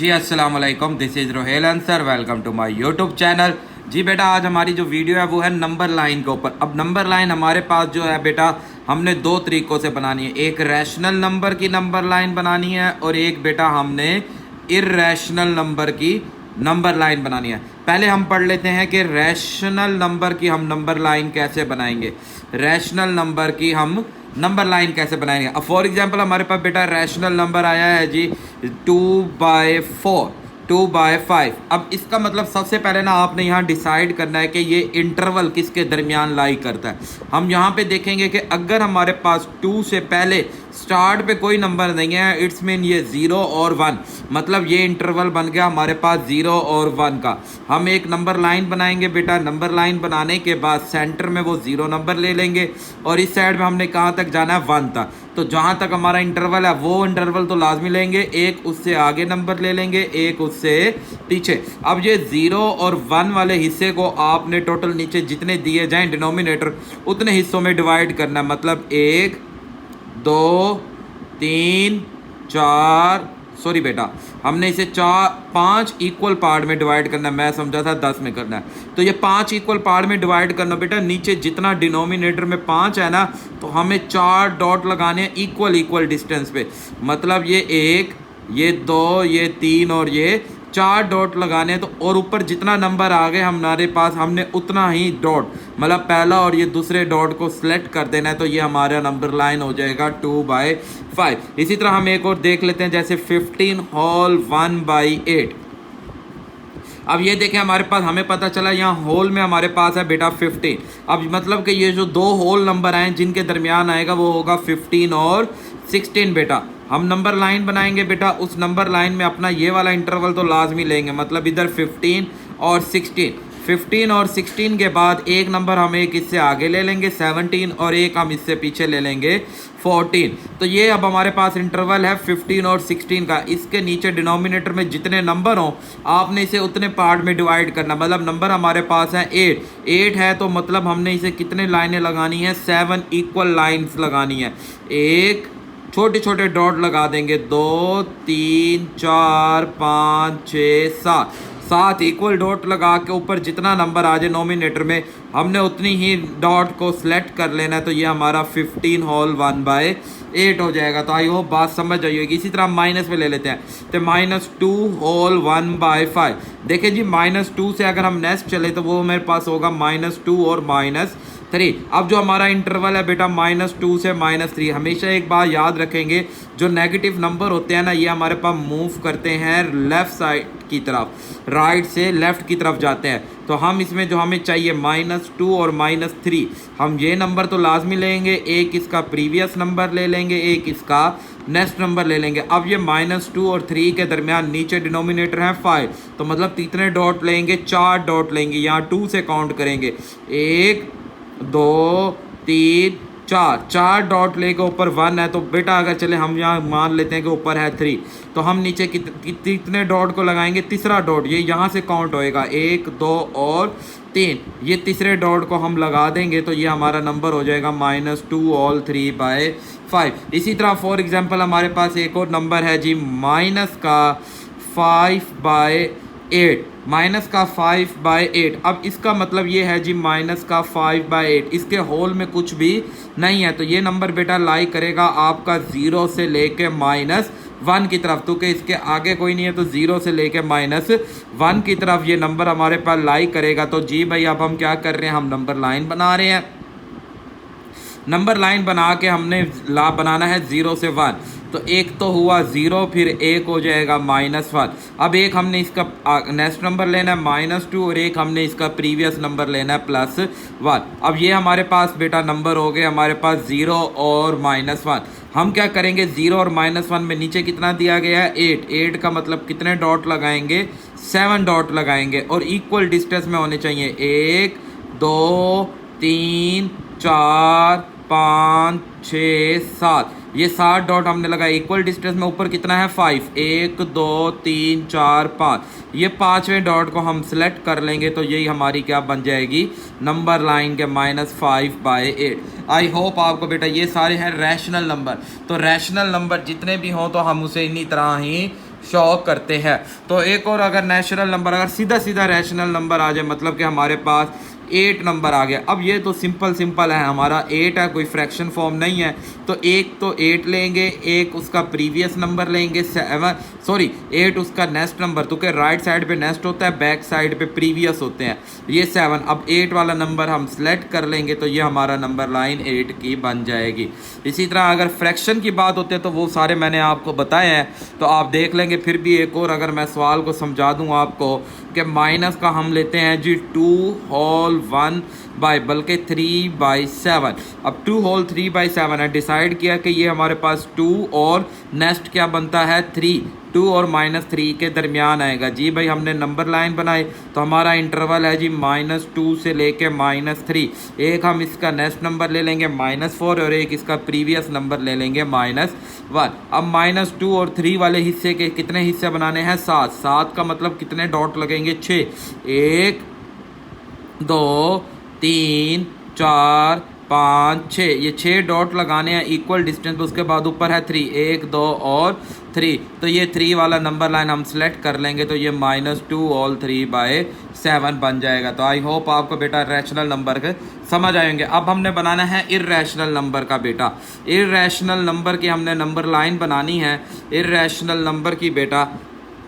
जी अस्सलाम वालेकुम, this is Rohail Ansar. Welcome to my YouTube channel. जी बेटा, आज हमारी जो वीडियो है वो है नंबर लाइन के ऊपर। अब नंबर लाइन हमारे पास जो है बेटा, हमने दो तरीक़ों से बनानी है। एक रैशनल नंबर की नंबर लाइन बनानी है और एक बेटा हमने इर्रेशनल नंबर की नंबर लाइन बनानी है। पहले हम पढ़ लेते हैं कि रैशनल नंबर की हम नंबर लाइन कैसे बनाएंगे। रैशनल नंबर की हम नंबर लाइन कैसे बनाएंगे। अब फॉर एग्जांपल हमारे पास बेटा रैशनल नंबर आया है जी 2/4, 2/5। अब इसका मतलब सबसे पहले ना आपने यहाँ डिसाइड करना है कि ये इंटरवल किसके दरमियान लाई करता है। हम यहाँ पे देखेंगे कि अगर हमारे पास 2 से पहले स्टार्ट पे कोई नंबर नहीं है, इट्स मीन ये 0 और 1, मतलब ये इंटरवल बन गया हमारे पास 0 और 1 का। हम एक नंबर लाइन बनाएंगे बेटा। नंबर लाइन बनाने के बाद सेंटर में वो 0 नंबर ले लेंगे और इस साइड में हमने कहाँ तक जाना है, 1 तक। तो जहाँ तक हमारा इंटरवल है वो इंटरवल तो लाजमी लेंगे, एक उससे आगे नंबर ले लेंगे, एक उससे पीछे। अब ये 0 और 1 वाले हिस्से को आपने टोटल नीचे जितने दिए जाएं डिनोमिनेटर, उतने हिस्सों में डिवाइड करना है। मतलब 1 2 3 4, सॉरी बेटा, हमने इसे 5 इक्वल पार्ट में डिवाइड करना है। मैं समझा था 10 में करना है, तो ये 5 इक्वल पार्ट में डिवाइड करना बेटा। नीचे जितना डिनोमिनेटर में 5 है ना, तो हमें 4 डॉट लगाने हैं इक्वल डिस्टेंस पे। मतलब ये 1, ये 2, ये 3 और ये 4 डॉट लगाने हैं। तो और ऊपर जितना नंबर आ गए हमारे पास, हमने उतना ही डॉट, मतलब पहला और ये दूसरे डॉट को सिलेक्ट कर देना है। तो ये हमारा नंबर लाइन हो जाएगा 2/5। इसी तरह हम एक और देख लेते हैं, जैसे 15 होल 1/8। अब ये देखें हमारे पास, हमें पता चला यहाँ होल में हमारे पास है बेटा 15। अब मतलब कि ये जो दो होल नंबर आए जिनके दरमियान आएगा वो होगा 15 और 16 बेटा। हम नंबर लाइन बनाएंगे बेटा, उस नंबर लाइन में अपना ये वाला इंटरवल तो लाजमी लेंगे। मतलब इधर 15 और 16, 15 और 16 के बाद एक नंबर हम एक इससे आगे ले लेंगे 17, और एक हम इससे पीछे ले लेंगे 14। तो ये अब हमारे पास इंटरवल है 15 और 16 का। इसके नीचे डिनोमिनेटर में जितने नंबर हों आपने इसे उतने पार्ट में डिवाइड करना। मतलब नंबर हमारे पास है 8 है, तो मतलब हमने इसे कितने लाइनें लगानी है, 7 इक्वल लाइन्स लगानी है। एक छोटे छोटे डॉट लगा देंगे, 2 3 4 5 6 7 इक्वल डॉट लगा के ऊपर जितना नंबर आ जाए नोमिनेटर में हमने उतनी ही डॉट को सिलेक्ट कर लेना है। तो ये हमारा 15 होल 1/8 हो जाएगा। तो आई होप बात समझ आई होगी। इसी तरह माइनस में ले लेते हैं, तो -2 होल 1/5। देखिए जी, -2 से अगर हम नेक्स्ट चले तो वो मेरे पास होगा -2 और -3। अब जो हमारा इंटरवल है बेटा -2 से -3, हमेशा एक बात याद रखेंगे, जो नेगेटिव नंबर होते हैं ना, ये हमारे पास मूव करते हैं लेफ़्ट साइड की तरफ, राइट से लेफ़्ट की तरफ जाते हैं। तो हम इसमें जो हमें चाहिए -2 और -3, हम ये नंबर तो लाजमी लेंगे, एक इसका प्रीवियस नंबर ले लेंगे, एक इसका नेक्स्ट नंबर ले लेंगे। अब ये -2 और 3 के दरमियान नीचे डिनोमिनेटर है 5, तो मतलब कितने डॉट लेंगे, 4 डॉट लेंगे। यहाँ 2 से काउंट करेंगे, 1 2 3 4 डॉट लेके ऊपर 1 है। तो बेटा अगर चले हम यहाँ मान लेते हैं कि ऊपर है 3, तो हम नीचे कितने डॉट को लगाएंगे, तीसरा डॉट, ये यहाँ से काउंट होएगा, 1 2 और 3, ये तीसरे डॉट को हम लगा देंगे। तो ये हमारा नंबर हो जाएगा -2 होल 3/5। इसी तरह फॉर एग्जांपल हमारे पास एक और नंबर है जी -5/8, -5/8। अब इसका मतलब ये है जी -5/8, इसके होल में कुछ भी नहीं है। तो ये नंबर बेटा लाई करेगा आपका 0 से लेके -1 की तरफ, तो कि इसके आगे कोई नहीं है, तो 0 से लेके -1 की तरफ ये नंबर हमारे पास लाई करेगा। तो जी भाई, अब हम क्या कर रहे हैं, हम नंबर लाइन बना रहे हैं। नंबर लाइन बना के हमने बनाना है 0 से 1। तो एक तो हुआ 0, फिर एक हो जाएगा -1। अब एक हमने इसका नेक्स्ट नंबर लेना है -2, और एक हमने इसका प्रीवियस नंबर लेना है +1। अब ये हमारे पास बेटा नंबर हो गए हमारे पास 0 और -1। हम क्या करेंगे, 0 और -1 में नीचे कितना दिया गया है, 8 का मतलब कितने डॉट लगाएंगे, 7 डॉट लगाएंगे, और इक्वल डिस्टेंस में होने चाहिए, 1 2 3 4 5 6 7। ये 7 डॉट हमने लगाया इक्वल डिस्टेंस में। ऊपर कितना है, 5, 1 2 3 4 5। ये 5वें डॉट को हम सिलेक्ट कर लेंगे। तो यही हमारी क्या बन जाएगी, नंबर लाइन के -5/8। आई होप आपको बेटा ये सारे हैं रैशनल नंबर। तो रैशनल नंबर जितने भी हों तो हम उसे इन्हीं तरह ही शो करते हैं। तो एक और अगर नेचुरल नंबर, अगर सीधा सीधा रैशनल नंबर आ जाए, मतलब कि हमारे पास 8 नंबर आ गया। अब ये तो सिंपल है, हमारा 8 है, कोई फ्रैक्शन फॉर्म नहीं है। तो एक तो 8 लेंगे, एक उसका प्रीवियस नंबर लेंगे 8 उसका नेक्स्ट नंबर, तो क्या राइट साइड पे नेक्स्ट होता है, बैक साइड पे प्रीवियस होते हैं, ये 7। अब 8 वाला नंबर हम सेलेक्ट कर लेंगे तो ये हमारा नंबर लाइन 8 की बन जाएगी। इसी तरह अगर फ्रैक्शन की बात होती है तो वो सारे मैंने आपको बताए हैं, तो आप देख लेंगे। फिर भी एक और अगर मैं सवाल को समझा दूँ आपको कि माइनस का हम लेते हैं जी 2 होल 1 बाय बल्कि 3/7। अब 2 होल 3/7 है, डिसाइड किया कि ये हमारे पास 2 और नेक्स्ट क्या बनता है 3, 2 और -3 के दरमियान आएगा जी। भाई हमने नंबर लाइन बनाई तो हमारा इंटरवल है जी -2 से लेके -3। एक हम इसका नेक्स्ट नंबर ले लेंगे -4 और एक इसका प्रीवियस नंबर ले लेंगे -1। अब -2 और 3 वाले हिस्से के कितने हिस्से बनाने हैं 7। 7 का मतलब कितने डॉट लगेंगे 6, 1 2 3 4 5 6, ये 6 डॉट लगाने हैं इक्वल डिस्टेंस पे। उसके बाद ऊपर है 3, 1 2 और 3, तो ये 3 वाला नंबर लाइन हम सेलेक्ट कर लेंगे तो ये -2 होल 3/7 बन जाएगा। तो आई होप आपको बेटा रैशनल नंबर के समझ आएंगे। अब हमने बनाना है इर्रेशनल नंबर का बेटा। इर्रेशनल नंबर की हमने नंबर लाइन बनानी है। इर्रेशनल नंबर की बेटा,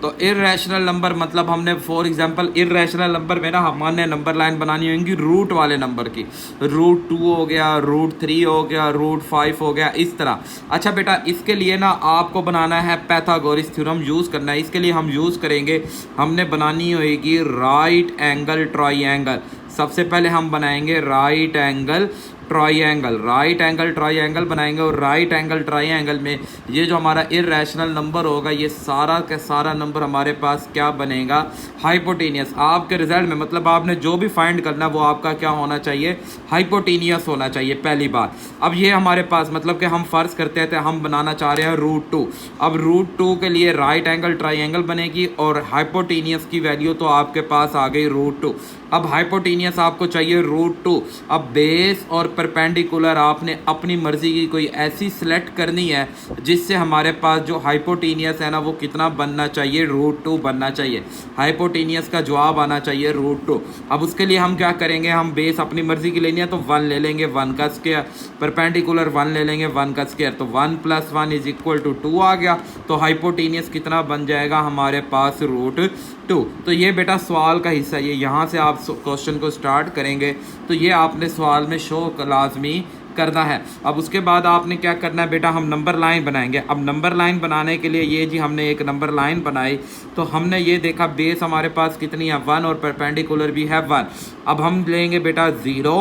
तो इर्रेशनल नंबर मतलब हमने फॉर एग्जांपल इर्रेशनल नंबर में ना हमारे नंबर लाइन बनानी होंगी रूट वाले नंबर की। √2 हो गया, √3 हो गया, √5 हो गया, इस तरह। अच्छा बेटा, इसके लिए ना आपको बनाना है पाइथागोरस थ्योरम यूज़ करना है। इसके लिए हम यूज़ करेंगे, हमने बनानी होगी राइट एंगल ट्राइंगल। सबसे पहले हम बनाएंगे राइट एंगल ट्राइंगल बनाएंगे। और राइट एंगल ट्राइंगल में ये जो हमारा इर्रेशनल नंबर होगा, ये सारा का सारा नंबर हमारे पास क्या बनेगा हाइपोटेनियस। आपके रिजल्ट में मतलब आपने जो भी फाइंड करना वो आपका क्या होना चाहिए, हाइपोटेनियस होना चाहिए पहली बात। अब ये हमारे पास मतलब कि हम फर्ज करते थे हम बनाना चाह रहे हैं √2। अब √2 के लिए राइट एंगल ट्राइंगल बनेगी और हाइपोटेनियस की वैल्यू तो आपके पास आ गई √2। अब हाइपोटेनियस आपको चाहिए √2। अब बेस और परपेंडिकुलर आपने अपनी मर्जी की कोई ऐसी सिलेक्ट करनी है जिससे हमारे पास जो हाइपोटेनियस है ना वो कितना बनना चाहिए, √2 बनना चाहिए। हाइपोटेनियस का जवाब आना चाहिए √2। अब उसके लिए हम क्या करेंगे, हम बेस अपनी मर्जी की लेनी है तो 1 ले लेंगे, 1 का स्क्वायर, परपेंडिकुलर 1 ले लेंगे, 1 का स्क्वायर, तो 1 + 1 = 2 आ गया। तो हाइपोटेनियस कितना बन जाएगा हमारे पास √2। तो ये बेटा सवाल का हिस्सा, ये यहाँ से आप क्वेश्चन को स्टार्ट करेंगे तो ये आपने सवाल में शो लाजमी करना है। अब उसके बाद आपने क्या करना है बेटा, हम नंबर लाइन बनाएंगे। अब नंबर लाइन बनाने के लिए ये जी हमने एक नंबर लाइन बनाई तो हमने ये देखा बेस हमारे पास कितनी है 1 और परपेंडिकुलर भी है 1। अब हम लेंगे बेटा 0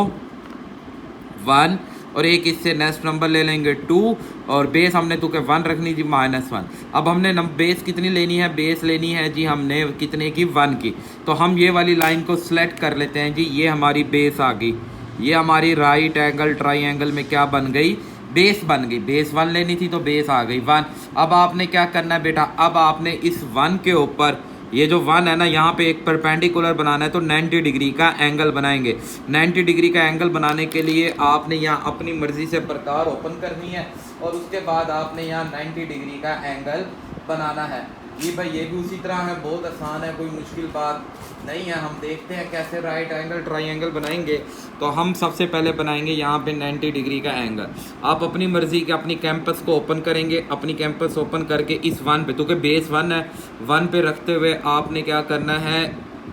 1 और एक इससे नेक्स्ट नंबर ले लेंगे 2 और बेस हमने तो 1 रखनी थी -1। अब हमने बेस कितनी लेनी है, बेस लेनी है जी हमने कितने की 1 की। तो हम ये वाली लाइन को सिलेक्ट कर लेते हैं जी, ये हमारी बेस आ गई, ये हमारी राइट एंगल ट्राइंगल में क्या बन गई, बेस बन गई। बेस 1 लेनी थी तो बेस आ गई 1। अब आपने क्या करना है बेटा, अब आपने इस 1 के ऊपर ये जो 1 है ना यहाँ पे एक परपेंडिकुलर बनाना है तो 90 डिग्री का एंगल बनाएंगे। 90 डिग्री का एंगल बनाने के लिए आपने यहाँ अपनी मर्जी से प्रकार ओपन करनी है और उसके बाद आपने यहाँ 90 डिग्री का एंगल बनाना है। ये भाई ये भी उसी तरह है, बहुत आसान है, कोई मुश्किल बात नहीं है। हम देखते हैं कैसे राइट एंगल ट्राइंगल बनाएंगे। तो हम सबसे पहले बनाएंगे यहाँ पे 90 डिग्री का एंगल। आप अपनी मर्जी के अपनी कैंपस को ओपन करेंगे, अपनी कैंपस ओपन करके इस 1 पे, क्योंकि बेस 1 है, 1 पे रखते हुए आपने क्या करना है,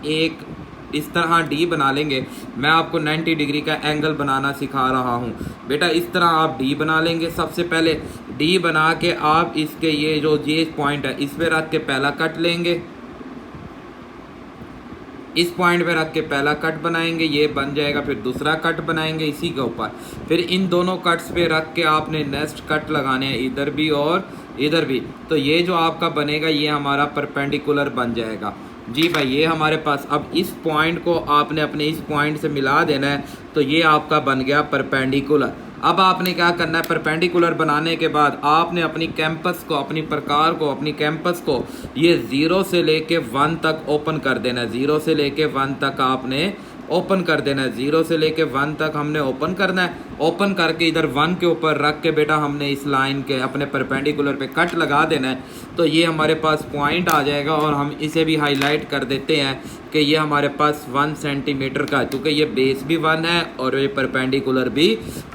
एक इस तरह डी बना लेंगे। मैं आपको 90 डिग्री का एंगल बनाना सिखा रहा हूँ बेटा। इस तरह आप डी बना लेंगे। सबसे पहले डी बना के आप इसके ये पॉइंट है इस पे रख के पहला कट लेंगे, इस पॉइंट पे रख के पहला कट बनाएंगे, ये बन जाएगा। फिर दूसरा कट बनाएंगे इसी के ऊपर, फिर इन दोनों कट्स पे रख के आपने नेक्स्ट कट लगाने हैं इधर भी और इधर भी। तो ये जो आपका बनेगा ये हमारा परपेंडिकुलर बन जाएगा जी भाई। ये हमारे पास अब इस पॉइंट को आपने अपने इस पॉइंट से मिला देना है तो ये आपका बन गया परपेंडिकुलर। अब आपने क्या करना है, परपेंडिकुलर बनाने के बाद आपने अपनी कैंपस को, अपनी प्रकार को, अपनी कैंपस को ये 0 से लेके 1 तक ओपन कर देना है। 0 से लेके 1 तक आपने ओपन कर देना है। 0 से लेके 1 तक हमने ओपन करना है। ओपन करके इधर 1 के ऊपर रख के बेटा हमने इस लाइन के अपने परपेंडिकुलर पे कट लगा देना है। तो ये हमारे पास पॉइंट आ जाएगा और हम इसे भी हाईलाइट कर देते हैं कि ये हमारे पास 1 सेंटीमीटर का है, क्योंकि ये बेस भी 1 है और ये परपेंडिकुलर भी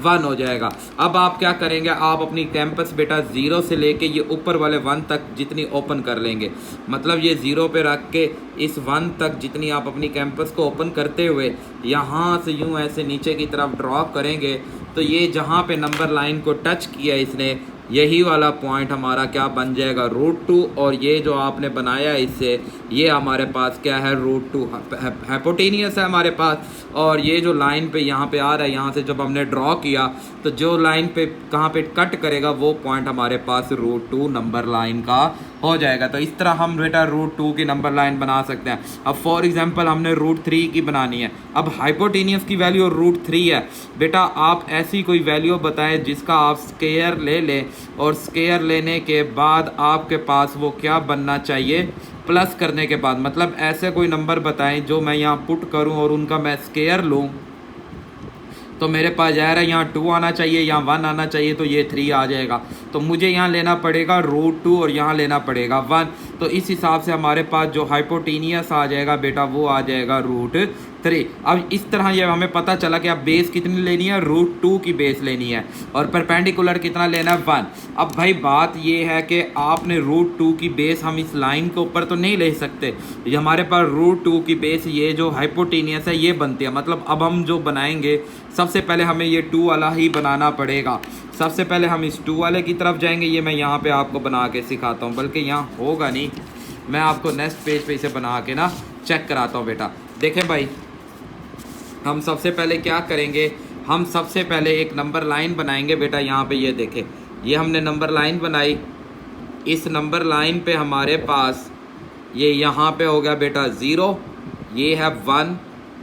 1 हो जाएगा। अब आप क्या करेंगे, आप अपनी कैंपस बेटा 0 से लेके ये ऊपर वाले 1 तक जितनी ओपन कर लेंगे, मतलब ये 0 पे रख के इस 1 तक जितनी आप अपनी कैंपस को ओपन करते हुए यहाँ से यूँ ऐसे नीचे की तरफ ड्रॉ करेंगे, तो ये जहाँ पे नंबर लाइन को टच किया इसने, यही वाला पॉइंट हमारा क्या बन जाएगा, √2। और ये जो आपने बनाया इससे, ये हमारे पास क्या है, √2 हाइपोटेनियस है हमारे पास। और ये जो लाइन पे यहाँ पे आ रहा है, यहाँ से जब हमने ड्रॉ किया तो जो लाइन पे कहाँ पे कट करेगा वो पॉइंट हमारे पास √2 नंबर लाइन का हो जाएगा। तो इस तरह हम बेटा √2 की नंबर लाइन बना सकते हैं। अब फॉर एग्जांपल हमने √3 की बनानी है। अब हाइपोटेनियस की वैल्यू √3 है बेटा, आप ऐसी कोई वैल्यू बताएं जिसका आप स्क्वायर ले लें और स्क्वायर लेने के बाद आपके पास वो क्या बनना चाहिए, प्लस करने के बाद, मतलब ऐसे कोई नंबर बताएं जो मैं यहाँ पुट करूँ और उनका मैं स्क्वायर लूँ, तो मेरे पास ज़ाहिर है यहाँ 2 आना चाहिए, यहाँ 1 आना चाहिए, तो ये 3 आ जाएगा। तो मुझे यहाँ लेना पड़ेगा √2 और यहाँ लेना पड़ेगा 1। तो इस हिसाब से हमारे पास जो हाइपोटेनियस आ जाएगा बेटा वो आ जाएगा √3। अब इस तरह ये हमें पता चला कि अब बेस कितनी लेनी है, √2 की बेस लेनी है और परपेंडिकुलर कितना लेना है, 1। अब भाई बात ये है कि आपने √2 की बेस हम इस लाइन के ऊपर तो नहीं ले सकते, ये हमारे पास √2 की बेस ये जो हाइपोटेनियस है ये बनती है। मतलब अब हम जो बनाएंगे सबसे पहले हमें ये 2 वाला ही बनाना पड़ेगा। सबसे पहले हम इस 2 वाले की तरफ जाएंगे। ये मैं यहाँ पे आपको बना के सिखाता हूँ, बल्कि यहाँ होगा नहीं, मैं आपको नेक्स्ट पेज पे इसे बना के ना चेक कराता हूँ बेटा। देखें भाई, हम सबसे पहले क्या करेंगे, हम सबसे पहले एक नंबर लाइन बनाएंगे बेटा। यहाँ पे ये देखें, ये हमने नंबर लाइन बनाई। इस नंबर लाइन पे हमारे पास ये यहाँ पे हो गया बेटा 0, ये है 1,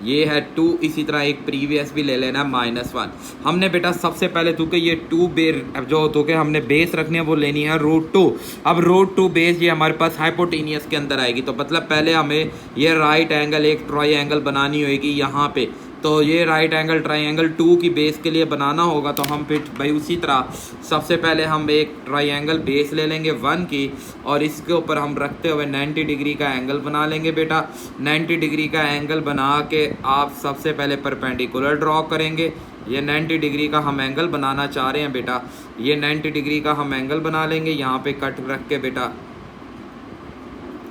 ये है 2, इसी तरह एक प्रीवियस भी ले लेना -1। हमने बेटा सबसे पहले तो कि ये 2 बेर जो तो कि हमने बेस रखनी है वो लेनी है √2। अब √2 बेस ये हमारे पास हाइपोटेनियस के अंदर आएगी, तो मतलब पहले हमें ये राइट एंगल एक ट्रायंगल बनानी होगी यहाँ पे। तो ये राइट एंगल ट्रायंगल 2 की बेस के लिए बनाना होगा, तो हम फिर भाई उसी तरह सबसे पहले हम एक ट्रायंगल बेस ले लेंगे 1 की और इसके ऊपर हम रखते हुए 90 डिग्री का एंगल बना लेंगे बेटा। 90 डिग्री का एंगल बना के आप सबसे पहले परपेंडिकुलर ड्रॉ करेंगे। ये 90 डिग्री का हम एंगल बनाना चाह रहे हैं बेटा, ये 90 डिग्री का हम एंगल बना लेंगे। यहाँ पे कट रख के बेटा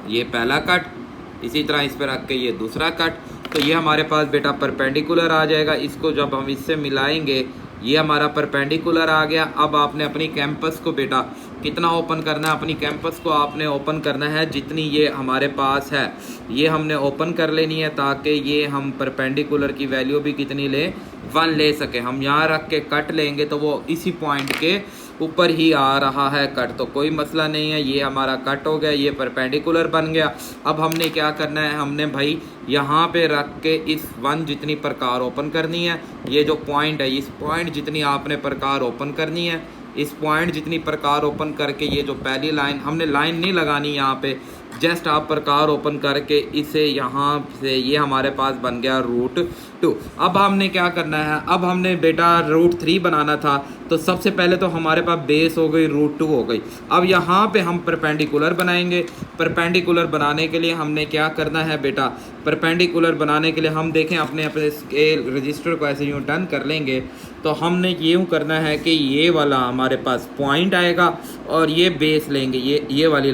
ये पहला कट, इसी तरह इस पर रख के ये दूसरा कट, तो ये हमारे पास बेटा परपेंडिकुलर आ जाएगा। इसको जब हम इससे मिलाएंगे ये हमारा परपेंडिकुलर आ गया। अब आपने अपनी कैंपस को बेटा कितना ओपन करना है, अपनी कैंपस को आपने ओपन करना है जितनी ये हमारे पास है, ये हमने ओपन कर लेनी है ताकि ये हम परपेंडिकुलर की वैल्यू भी कितनी ले, 1 ले सके। हम यहाँ रख के कट लेंगे तो वो इसी पॉइंट के ऊपर ही आ रहा है कट, तो कोई मसला नहीं है। ये हमारा कट हो गया, ये परपेंडिकुलर बन गया। अब हमने क्या करना है, हमने भाई यहाँ पे रख के इस 1 जितनी प्रकार ओपन करनी है, ये जो पॉइंट है इस पॉइंट जितनी आपने प्रकार ओपन करनी है, इस पॉइंट जितनी प्रकार ओपन करके ये जो पहली लाइन, हमने लाइन नहीं लगानी यहाँ पे, जस्ट आप प्रकार ओपन करके इसे यहाँ से ये हमारे पास बन गया √2। अब हमने क्या करना है, अब हमने बेटा √3 बनाना था, तो सबसे पहले तो हमारे पास बेस हो गई √2 हो गई। अब यहाँ पे हम परपेंडिकुलर बनाएंगे। परपेंडिकुलर बनाने के लिए हमने क्या करना है बेटा, परपेंडिकुलर बनाने के लिए हम देखें अपने स्केल रजिस्टर को ऐसे यूँ टर्न कर लेंगे, तो हमने यूँ करना है कि ये वाला हमारे पास पॉइंट आएगा और ये बेस लेंगे, ये वाली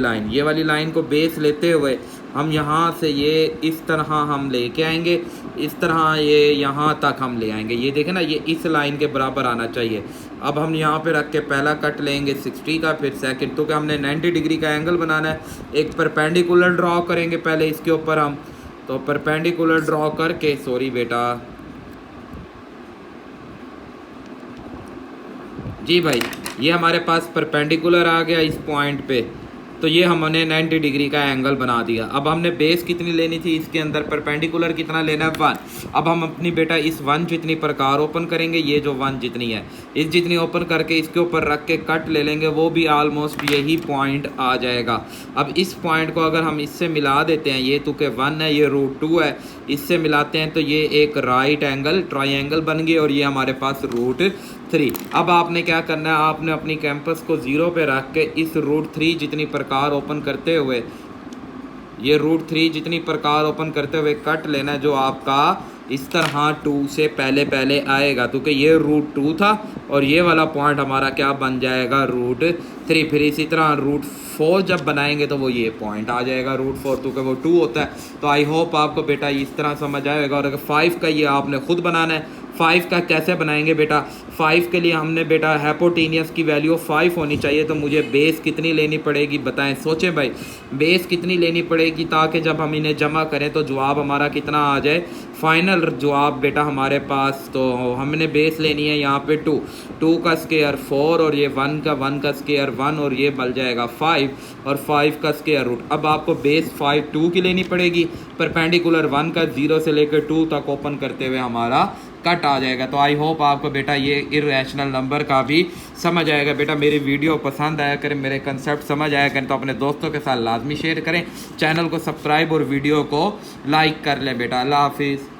लाइन को बेस लेते हुए हम यहाँ से ये इस तरह हम लेके आएंगे, इस तरह ये यहाँ तक हम ले आएंगे। ये देखें ना, ये इस लाइन के बराबर आना चाहिए। अब हम यहाँ पे रख के पहला कट लेंगे 60 का, फिर सेकंड, तो क्या हमने 90 डिग्री का एंगल बनाना है। एक परपेंडिकुलर ड्रॉ करेंगे पहले इसके ऊपर हम, तो परपेंडिकुलर ड्रॉ करके, सॉरी बेटा जी भाई, ये हमारे पास परपेंडिकुलर आ गया इस पॉइंट पे। तो ये हमने 90 डिग्री का एंगल बना दिया। अब हमने बेस कितनी लेनी थी, इसके अंदर परपेंडिकुलर कितना लेना है 1। अब हम अपनी बेटा इस 1 जितनी प्रकार ओपन करेंगे, ये जो 1 जितनी है इस जितनी ओपन करके इसके ऊपर रख के कट ले लेंगे, वो भी ऑलमोस्ट यही पॉइंट आ जाएगा। अब इस पॉइंट को अगर हम इससे मिला देते हैं, ये तो के 1 है, ये √2 है, इससे मिलाते हैं तो ये एक राइट एंगल ट्रायंगल बन गई और ये हमारे पास √3। अब आपने क्या करना है, आपने अपनी कैंपस को 0 पे रख के इस √3 जितनी प्रकार ओपन करते हुए, ये √3 जितनी प्रकार ओपन करते हुए कट लेना है, जो आपका इस तरह 2 से पहले आएगा, क्योंकि ये √2 था और ये वाला पॉइंट हमारा क्या बन जाएगा √3। फिर इसी तरह √4 जब बनाएंगे तो वो ये पॉइंट आ जाएगा √4, क्योंकि वो 2 होता है। तो आई होप आपको बेटा इस तरह समझ आएगा। और अगर 5 का ये आपने खुद बनाना है, 5 का कैसे बनाएंगे बेटा, 5 के लिए हमने बेटा हाइपोटेनियस की वैल्यू 5 होनी चाहिए। तो मुझे बेस कितनी लेनी पड़ेगी बताएं, सोचें भाई, बेस कितनी लेनी पड़ेगी ताकि जब हम इन्हें जमा करें तो जवाब हमारा कितना आ जाए, फाइनल जवाब बेटा हमारे पास। तो हमने बेस लेनी है यहाँ पे 2 का स्क्वायर 4 और ये 1 का स्क्वायर 1 और ये बन जाएगा 5 और 5 का स्क्वायर रूट। अब आपको बेस 2 की लेनी पड़ेगी, परपेंडिकुलर 1 का 0 से लेकर 2 तक ओपन करते हुए हमारा कट आ जाएगा। तो आई होप आपको बेटा ये इर्रेशनल नंबर का भी समझ आएगा। बेटा मेरी वीडियो पसंद आया करें, मेरे कंसेप्ट समझ आया करें तो अपने दोस्तों के साथ लाजमी शेयर करें, चैनल को सब्सक्राइब और वीडियो को लाइक कर लें बेटा। अल्लाह हाफिज़।